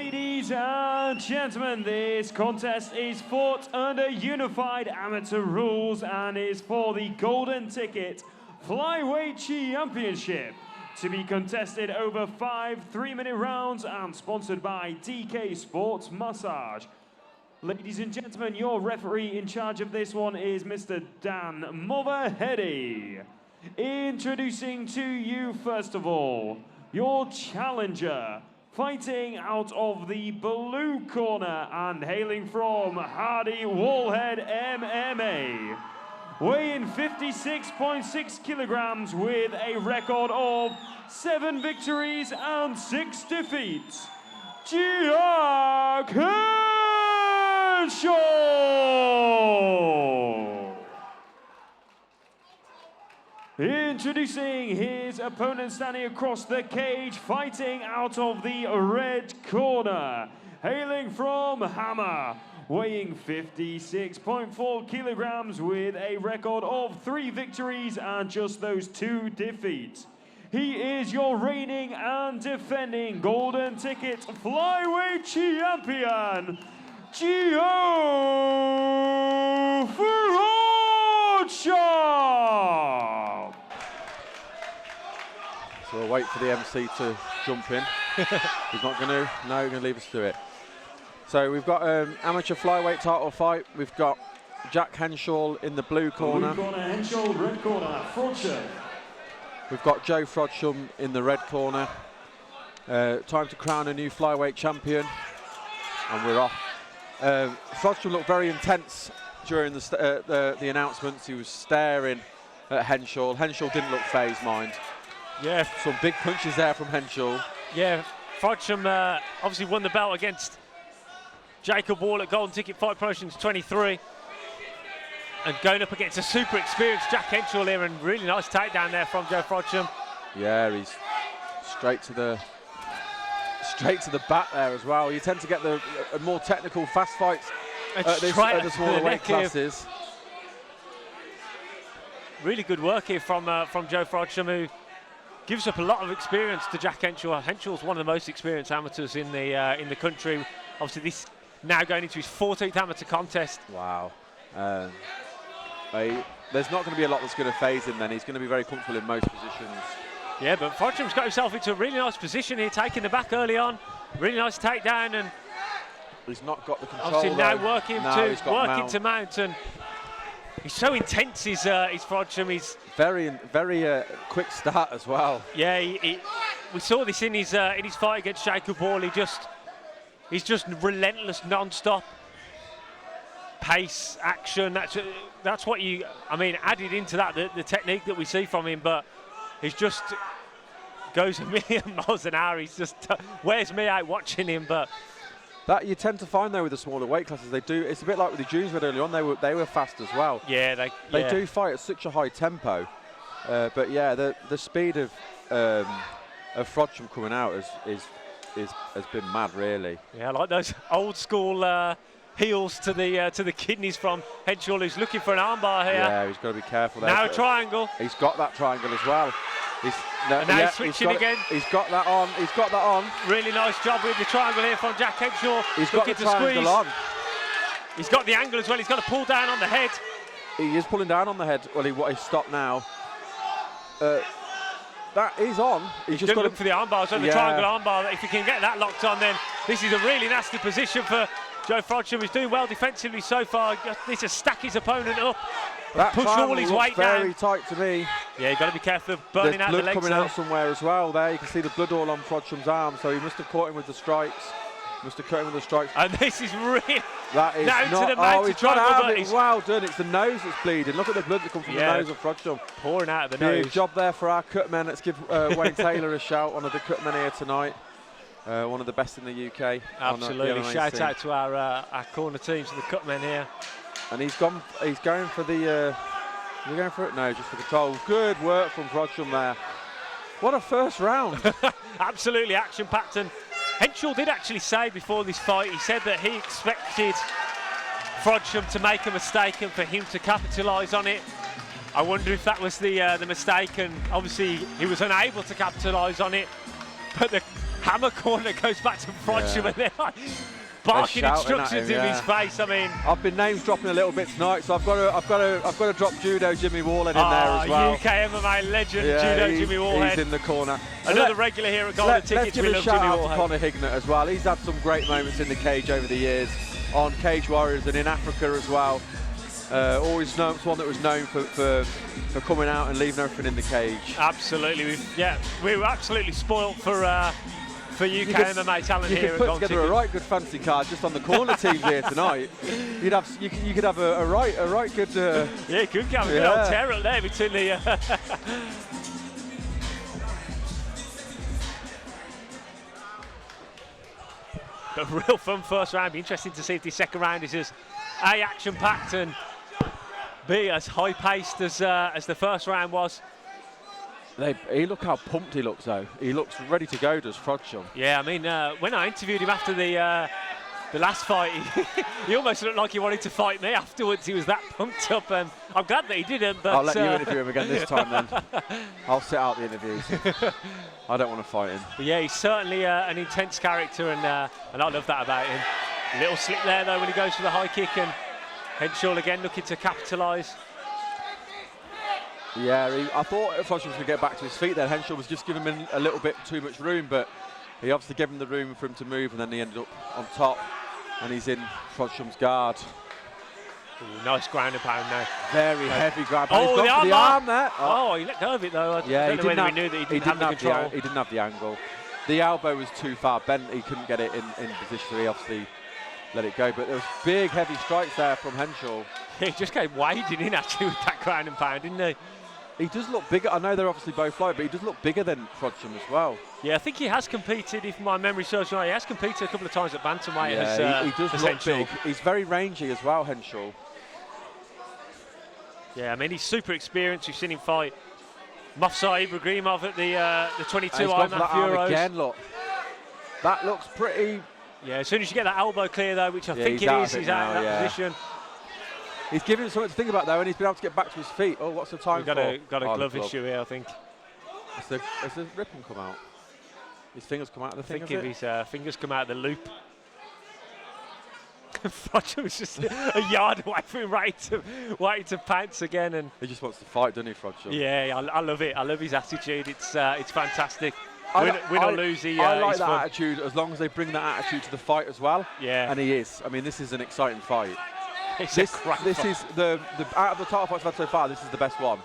Ladies and gentlemen, this contest is fought under unified amateur rules and is for the golden ticket Flyweight Championship to be contested over 5 3-minute rounds and sponsored by DK Sports Massage. Ladies and gentlemen, your referee in charge of this one is Mr. Dan Mulvahedi. Introducing to you, first of all, your challenger, fighting out of the blue corner and hailing from Hardy Wallhead MMA, weighing 56.6 kilograms with a record of 7 victories and 6 defeats, Jack Henshall. Introducing his opponent standing across the cage, fighting out of the red corner, hailing from Hammer, weighing 56.4 kilograms with a record of 3 victories and just those 2 defeats. He is your reigning and defending golden ticket flyweight champion, Frodsham. So we'll wait for the MC to jump in. He's not going to. No, he's going to leave us to it. So we've got amateur flyweight title fight. We've got Jack Henshall in the blue corner. Blue corner, Henshall, red corner, Frodsham. We've got Joe Frodsham in the red corner. Time to crown a new flyweight champion. And we're off. Frodsham looked very intense during the announcements. He was staring at Henshall. Henshall didn't look phased, mind. Yeah, some big punches there from Henshall. Yeah, Frodsham obviously won the belt against Jacob Wall at Golden Ticket Fight Promotions 23. And going up against a super experienced Jack Henshall here, and really nice takedown there from Joe Frodsham. Yeah, he's straight to the back there as well. You tend to get the more technical fast fights at the smaller weight classes. Really good work here from Joe Frodsham, who gives up a lot of experience to Jack Henshall. Henshall's one of the most experienced amateurs in the country. Obviously, this now going into his 14th amateur contest. Wow. There's not going to be a lot that's going to phase him then. He's going to be very comfortable in most positions. Yeah, but Frodsham's got himself into a really nice position here, taking the back early on. Really nice takedown, and he's not got the control. Obviously now working to mount, and he's so intense. He's Frodsham. He's very quick start as well. Yeah, we saw this in his fight against Jacob Wall. He's just relentless, non-stop pace, action. That's what added into that the technique that we see from him. But he's just goes a million miles an hour. He's just wears me out watching him. But that you tend to find though with the smaller weight classes, they do. It's a bit like with the juniors early on. They were fast as well. Yeah, they do fight at such a high tempo. But yeah, the speed of Frodsham coming out has been mad, really. Yeah, like those old school heels to the kidneys from Henshall, who's looking for an armbar here. Yeah, he's got to be careful there. Now a triangle. He's got that triangle as well. He's switching again. He's got that on. He's got that on. Really nice job with the triangle here from Jack Henshall. He's got the triangle on. He's got the angle as well. He's got to pull down on the head. He is pulling down on the head. Well, he's stopped now. That is on. He's just got to look for the armbars on the triangle armbar. If he can get that locked on, then this is a really nasty position for Joe Frodsham. He's doing well defensively so far. Needs to stack his opponent up. That push all his weight down. Very tight to me. Yeah, you've got to be careful of burning out the legs. There's blood coming out somewhere as well. There you can see the blood all on Frodsham's arm. So he must have caught him with the strikes. And this is really that is down not, to the mounted he's trying to have it. He's well done. It's the nose that's bleeding. Look at the blood that comes from the nose of Frodsham. Pouring out of the nose. Good job there for our cut men. Let's give Wayne Taylor a shout. One of the cut men here tonight. One of the best in the UK. Absolutely. Shout out to our corner teams and the cut men here. And he's going for the. You're going for it? No, just for the goal. Good work from Frodsham there. What a first round. Absolutely action-packed. And Henshall did actually say before this fight, he said that he expected Frodsham to make a mistake and for him to capitalise on it. I wonder if that was the mistake, and obviously he was unable to capitalise on it. But hammer corner goes back to Frodsham, Yeah. and they're like barking shouting at instructions him, in yeah. his face. I mean, I've been names dropping a little bit tonight, so I've got to drop Judo Jimmy Wallhead in there as well. UK MMA legend, Yeah, Judo Jimmy Wallhead. He's in the corner. Another regular here at Golden Let's Tickets. give We a love shout Jimmy out to Wallhead. Conor Hignett as well. He's had some great moments in the cage over the years, on Cage Warriors and in Africa as well. Always known, one that was known for coming out and leaving everything in the cage. Absolutely, we were absolutely spoilt for UK MMA talent you here could at put Golden together a Tickets. right good fancy card just on the corner teams here tonight. You could have a right good. Yeah, good have a good old tear up there between the. A real fun first round. Be interesting to see if the second round is as A, action-packed and B, as high-paced as the first round was. Look how pumped he looks though. He looks ready to go, does Frodsham. Yeah, I mean, when I interviewed him after the last fight, he almost looked like he wanted to fight me afterwards. He was that pumped up, and I'm glad that he didn't. But I'll let you interview him again this time then. I'll sit out the interviews. I don't want to fight him. But yeah, he's certainly an intense character, and I love that about him. A little slip there though when he goes for the high kick, and Henshall again looking to capitalise. Yeah, I thought Frodsham was going to get back to his feet then. Henshall was just giving him a little bit too much room, but he obviously gave him the room for him to move, and then he ended up on top, and he's in Frodsham's guard. Ooh, nice ground and pound now. Very heavy grab. And Oh, he's gone for the arm there. Oh, he let go of it though. Yeah, I don't know whether he knew that he didn't have the control. He didn't have the angle. The elbow was too far bent. He couldn't get it in position, so he obviously let it go. But there was big, heavy strikes there from Henshall. He just came wading in actually with that ground and pound, didn't he? He does look bigger. I know they're obviously both light, but he does look bigger than Frodsham as well. Yeah, I think he has competed, if my memory serves right, he has competed a couple of times at bantamweight. Yeah, he does look Henshall. big. He's very rangy as well, Henshall. Yeah, I mean, he's super experienced. We've seen him fight Mofsar Ibragimov at the 22 He's gone for that arm Euros. again, look. That looks pretty... Yeah, as soon as you get that elbow clear, though, which I think he's it out is, of it he's out of now, that yeah. position. He's giving him something to think about, though, and he's been able to get back to his feet. Oh, what's the time We've for? got a Oh, glove the issue here, I think. Has the ribbon come out? His fingers come out of the thing, I has think it? if his fingers come out of the loop. Frodsham was just a yard away from him, waiting to pounce again. And He just wants to fight, doesn't he, Frodsham? yeah, I love it. I love his attitude. It's fantastic. Win I or lose, I like he's that fun. attitude as long as they bring that attitude to the fight as well. Yeah. And he is. I mean, this is an exciting fight. It's This a great is fight. the out of the title fights I've had so far, this is the best one.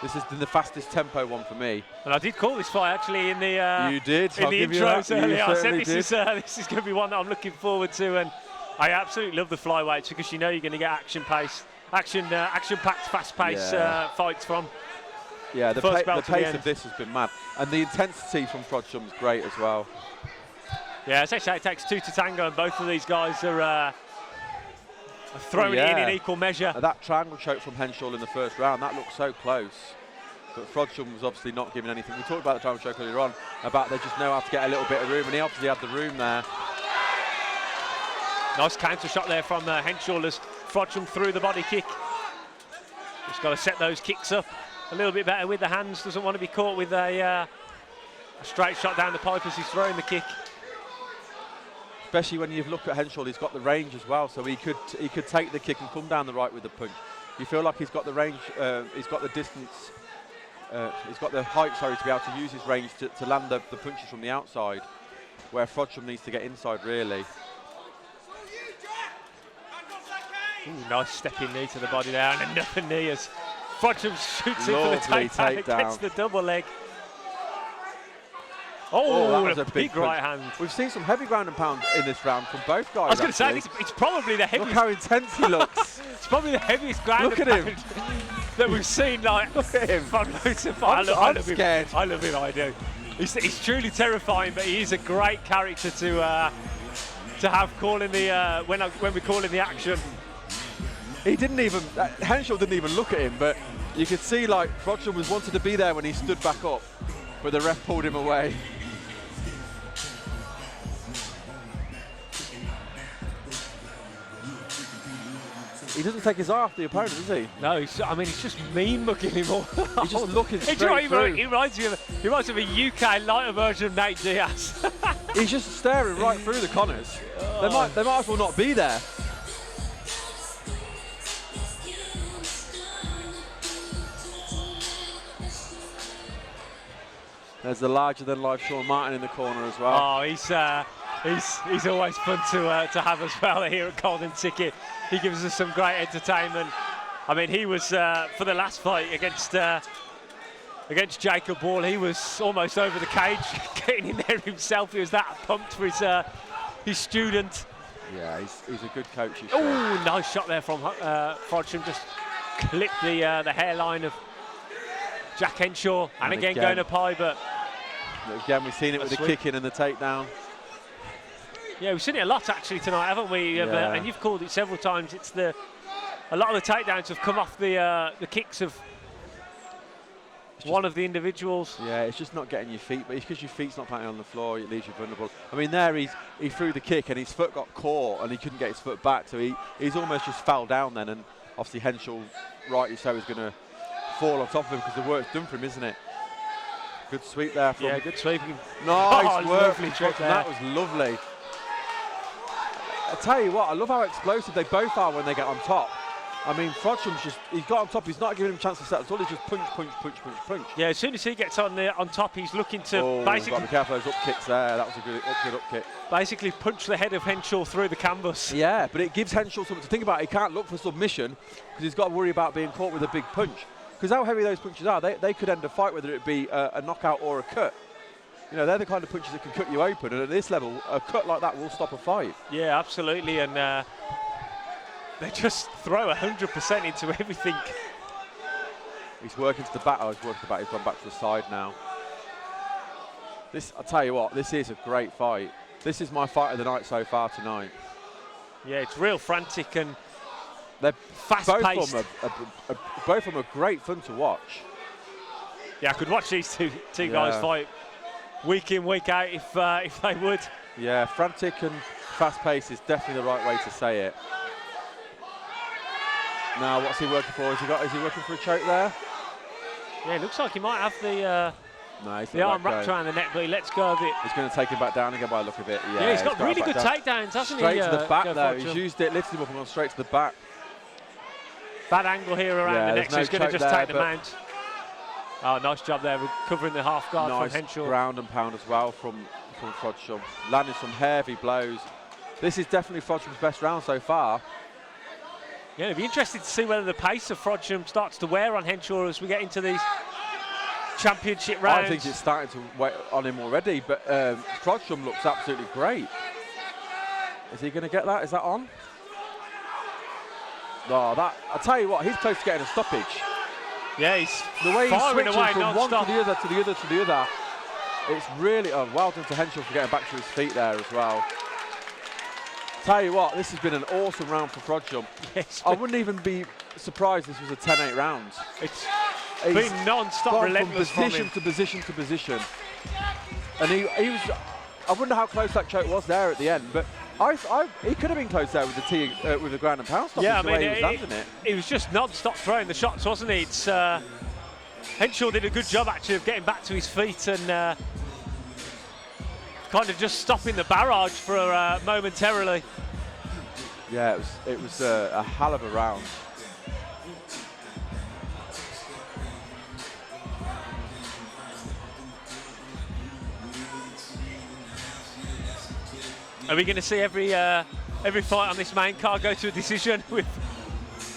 This has been the fastest tempo one for me. And I did call this fight actually in the You did. in I'll the give you that. intros You earlier. I said certainly this did. is going to be one that I'm looking forward to, and I absolutely love the flyweights because you know you're going to get action-packed, fast-paced Yeah. fights from. Yeah, the First belt to the pace end. of this has been mad. And the intensity from Frodsham is great as well. Yeah, as I say, it takes two to tango, and both of these guys are throwing it in equal measure. That triangle choke from Henshall in the first round, that looked so close. But Frodsham was obviously not giving anything. We talked about the triangle choke earlier on, about they just know how to get a little bit of room, and he obviously had the room there. Nice counter shot there from Henshall as Frodsham threw the body kick. Just got to set those kicks up a little bit better with the hands. Doesn't want to be caught with a straight shot down the pipe as he's throwing the kick. Especially when you look at Henshall, he's got the range as well, so he could take the kick and come down the right with the punch. You feel like he's got the range, he's got the distance, he's got the height, sorry, to be able to use his range to land the punches from the outside, where Frodsham needs to get inside, really. Ooh, nice stepping knee to the body there, and another knee as Frodsham shoots in Lovely for the takedown against the double leg. Oh, that was a a big big right punch. hand. We've seen some heavy ground and pound in this round from both guys. I was going to say, actually. it's probably the Look heaviest. how intense he looks. It's probably the heaviest ground Look and at him. pound that we've seen. Like, Look at him. from loads of fight. I I'm love scared. him. I love him. I do. He's truly terrifying, but he is a great character to have calling the when we call in the action. He didn't even, Henshall didn't even look at him, but you could see like Frodsham was wanted to be there when he stood back up, but the ref pulled him away. He doesn't take his eye off the opponent, does he? No, he's just mean mugging him all. He's just looking Do you know what straight through. he reminds me of a UK lighter version of Nate Diaz. He's just staring right through the Connors. They might as well not be there. There's the larger-than-life Sean Martin in the corner as well. Oh, he's always fun to have as well here at Golden Ticket. He gives us some great entertainment. I mean, he was for the last fight against Jacob Wall, he was almost over the cage, getting in there himself. He was that pumped for his student. Yeah, he's a good coach. Oh, nice shot there from Frodsham. Just clipped the hairline of Jack Henshall, and again going up high, but again we've seen it with the kicking and the takedown. Yeah, we've seen it a lot actually tonight, haven't we? Yeah. And you've called it several times. It's a lot of the takedowns have come off the kicks of one of the individuals. Yeah, it's just not getting your feet, but it's because your feet's not planting on the floor, it leaves you vulnerable. I mean, there he threw the kick and his foot got caught and he couldn't get his foot back, so he's almost just fell down then, and obviously Henshall, rightly so, is going to fall on top of him because the work's done for him, isn't it? Good sweep there from... Yeah, good sweep. Nice work. Lovely trick there. That was lovely. I tell you what, I love how explosive they both are when they get on top. I mean, Frodsham's he's got on top, he's not giving him a chance to set at all, he's just punch, punch, punch, punch, punch. Yeah, as soon as he gets on top, he's looking to basically... Got to be careful of those up kicks there, that was a good up kick. Basically punch the head of Henshall through the canvas. Yeah, but it gives Henshall something to think about. He can't look for submission because he's got to worry about being caught with a big punch. Because how heavy those punches are, they could end a fight, whether it be a knockout or a cut. You know, they're the kind of punches that can cut you open, and at this level, a cut like that will stop a fight. Yeah, absolutely, and they just throw 100% into everything. He's working to the back. Oh, he's working to the back. He's gone back to the side now. I'll tell you what, this is a great fight. This is my fight of the night so far tonight. Yeah, it's real frantic and they're fast-paced. Both of them are great fun to watch. Yeah, I could watch these two guys fight week in, week out if they would. Yeah, frantic and fast-paced is definitely the right way to say it. Now, what's he working for? Is he working for a choke there? Yeah, it looks like he might have the arm wrapped around the neck, but he lets go of it. He's going to take him back down again by the look of it. Yeah, he's got really good takedowns, hasn't he? Straight to the back, though. He's used it, lifted him up and gone straight to the back. Bad angle here around the neck, so he's going to just take the mount. Oh, nice job there, recovering the half guard from Henshall. Nice ground and pound as well from Frodsham. Landing some heavy blows. This is definitely Frodsham's best round so far. Yeah, it'd be interesting to see whether the pace of Frodsham starts to wear on Henshall as we get into these championship rounds. I think it's starting to weigh on him already, but Frodsham looks absolutely great. Is he going to get that? Is that on? No, I'll tell you what, he's close to getting a stoppage. Yeah, he's the way he's switching from one to the other to the other to the other. It's really well done to Henshall for getting back to his feet there as well. Tell you what, this has been an awesome round for Frodsham. Yes, I wouldn't even be surprised this was a 10-8 round. It's been non-stop, relentless from position to position to position. And he was, I wonder how close that choke was there at the end, but he could have been close there with the ground and pound stoppage. Yeah, I mean, he was landing it. He was just non-stop throwing the shots, wasn't he? It's Henshall did a good job actually of getting back to his feet and kind of just stopping the barrage for momentarily. Yeah, it was a hell of a round. Are we going to see every fight on this main card go to a decision?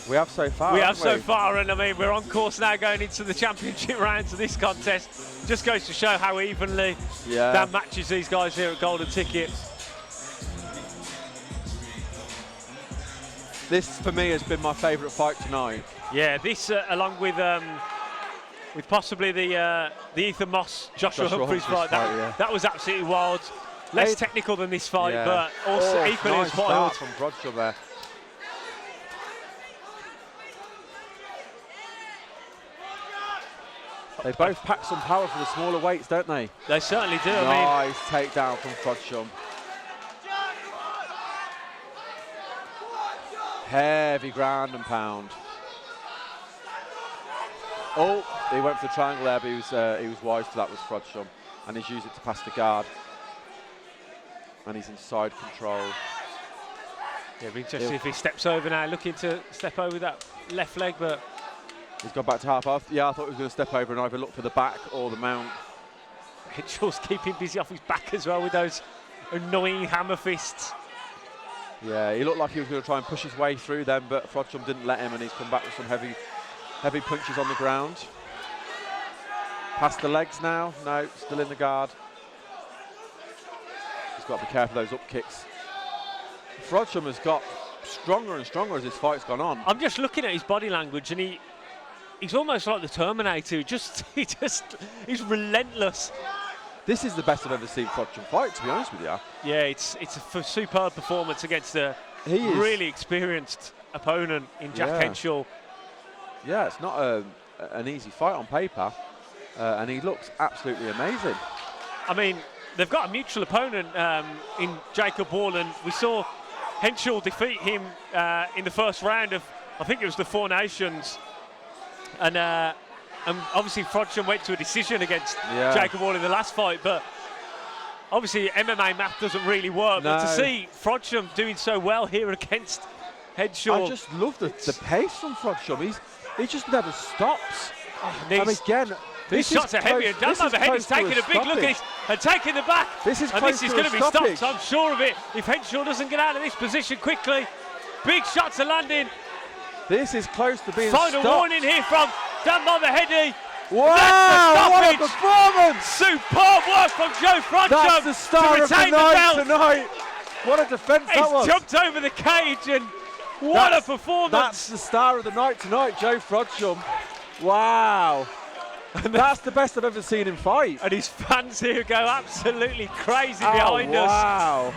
We have so far. We have so far, and I mean we're on course now going into the championship rounds of this contest. Just goes to show how evenly that matches these guys here at Golden Ticket. This for me has been my favourite fight tonight. Yeah, this along with possibly the Ethan Moss Joshua Humphreys fight. That was absolutely wild. Less technical than this fight, but also equally as wild. From Frodsham there. They both pack some power for the smaller weights, don't they? They certainly do. Nice takedown from Frodsham. Heavy ground and pound. Oh, he went for the triangle there, but he was wise to that, was Frodsham, and he's used it to pass the guard. and he's in side control. Yeah, be interesting if he steps over now, looking to step over that left leg, but he's gone back to half off. Yeah, I thought he was going to step over and either look for the back or the mount. Henshall's keeping busy off his back as well with those annoying hammer fists. Yeah, he looked like he was going to try and push his way through them, but Frodsham didn't let him, and he's come back with some heavy punches on the ground. Past the legs now. No, still in the guard. He's got to be careful of those up kicks. Frodsham has got stronger and stronger as this fight's gone on. I'm just looking at his body language, and he's almost like the Terminator. He's relentless. This is the best I've ever seen Frodsham fight, to be honest with you. Yeah, it's a superb performance against a really experienced opponent in Jack Henshall. Yeah, it's not an easy fight on paper, and he looks absolutely amazing. I mean, they've got a mutual opponent in Jacob Wall, and we saw Henshall defeat him in the first round of, I think it was the Four Nations, and obviously Frodsham went to a decision against Jacob Wall in the last fight, but obviously MMA math doesn't really work. No. But to see Frodsham doing so well here against Henshall, I just love the pace from Frodsham. He just never stops. and again, these shots are heavy, and down the head, he's taking a big look and taking the back. This is going to be stopped, I'm sure of it, if Henshall doesn't get out of this position quickly. Big shots are landing. This is close to being stopped. Final warning here from Dan Motherheady. Wow, what a performance! Superb work from Joe Frodsham. That's the star of the night tonight. What a defence that was. He's jumped over the cage, and what a performance. That's the star of the night tonight, Joe Frodsham. Wow. That's the best I've ever seen him fight. And his fans here go absolutely crazy behind us. Wow.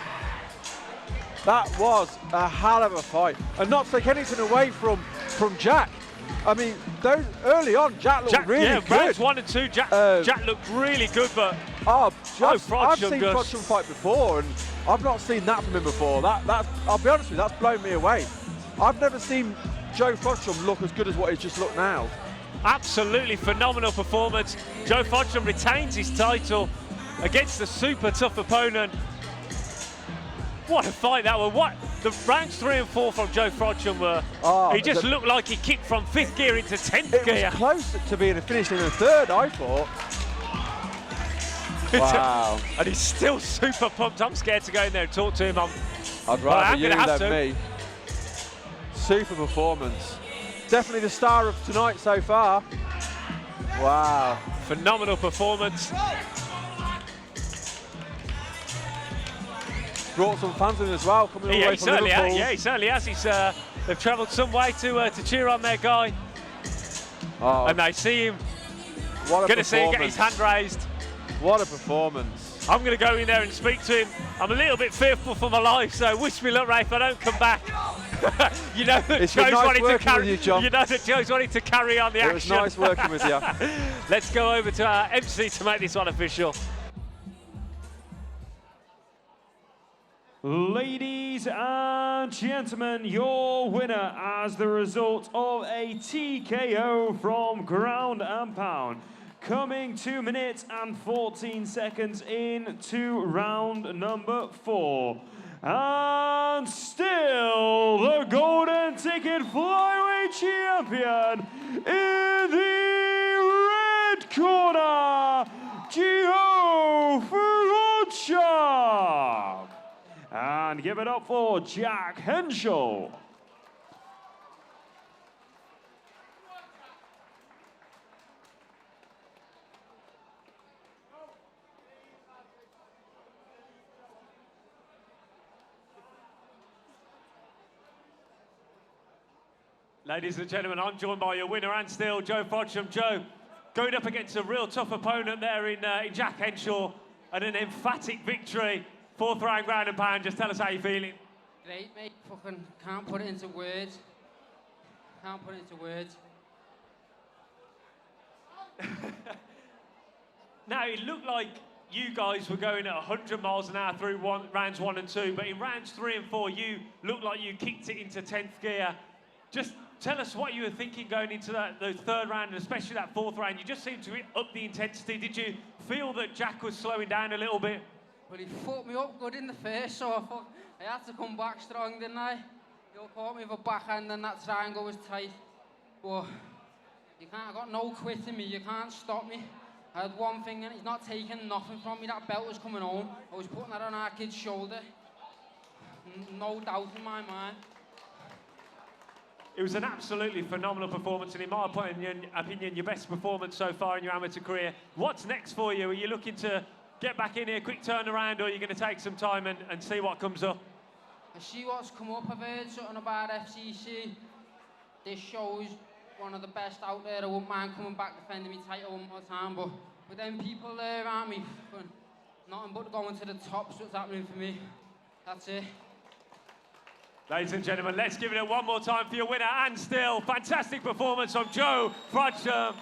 That was a hell of a fight. And not to take anything away from Jack. I mean, early on, Jack looked really good. Rounds 1 and 2, Jack looked really good, but I've seen Frodsham fight before, and I've not seen that from him before. I'll be honest with you, that's blown me away. I've never seen Joe Frodsham look as good as what he's just looked now. Absolutely phenomenal performance. Joe Frodsham retains his title against a super tough opponent. What a fight that was. What the rounds 3 and 4 from Joe Frodsham were. He just looked like he kicked from 5th gear into 10th gear. It was close to being a finish in the 3rd, I thought. Wow. And he's still super pumped. I'm scared to go in there and talk to him. I'd rather you than me. Super performance. Definitely the star of tonight so far. Wow. Phenomenal performance. Brought some fans in as well, coming all the way from Liverpool. Yeah, he certainly has. They've travelled some way to cheer on their guy. And they see him. What a Going to see him get his hand raised. What a performance. I'm going to go in there and speak to him. I'm a little bit fearful for my life, so wish me luck, Ray, if I don't come back. You know that Joe's wanting to carry. You know that Joe's wanting to carry on the action. It was nice working with you. Let's go over to our MC to make this one official. Ladies and gentlemen, your winner as the result of a TKO from ground and pound. Coming 2 minutes and 14 seconds into round number 4. And still the golden ticket flyweight champion in the red corner, Joe Frodsham. And give it up for Jack Henshall. Ladies and gentlemen, I'm joined by your winner and still Joe Frodsham. Joe, going up against a real tough opponent there in Jack Henshall, and an emphatic victory. 4th round ground and pound. Just tell us how you're feeling. Great, mate. Fucking can't put it into words. Can't put it into words. Now, it looked like you guys were going at 100 miles an hour through rounds 1 and 2, but in rounds 3 and 4, you looked like you kicked it into 10th gear. Just tell us what you were thinking going into the 3rd round, and especially that 4th round. You just seemed to up the intensity. Did you feel that Jack was slowing down a little bit? Well, he fucked me up good in the first, so I had to come back strong, didn't I? He caught me with a backhand and that triangle was tight. But I got no quit in me, you can't stop me. I had one thing and he's not taking nothing from me. That belt was coming home. I was putting that on our kid's shoulder. No doubt in my mind. It was an absolutely phenomenal performance, and in my opinion, your best performance so far in your amateur career. What's next for you? Are you looking to get back in here, quick turnaround, or are you going to take some time and see what comes up? I see what's come up. I've heard something about FCC. This show's one of the best out there. I wouldn't mind coming back defending my title one more time, but with them people there around me, nothing but going to the top, so what's happening for me. That's it. Ladies and gentlemen, let's give it one more time for your winner and still fantastic performance from Joe Frodsham.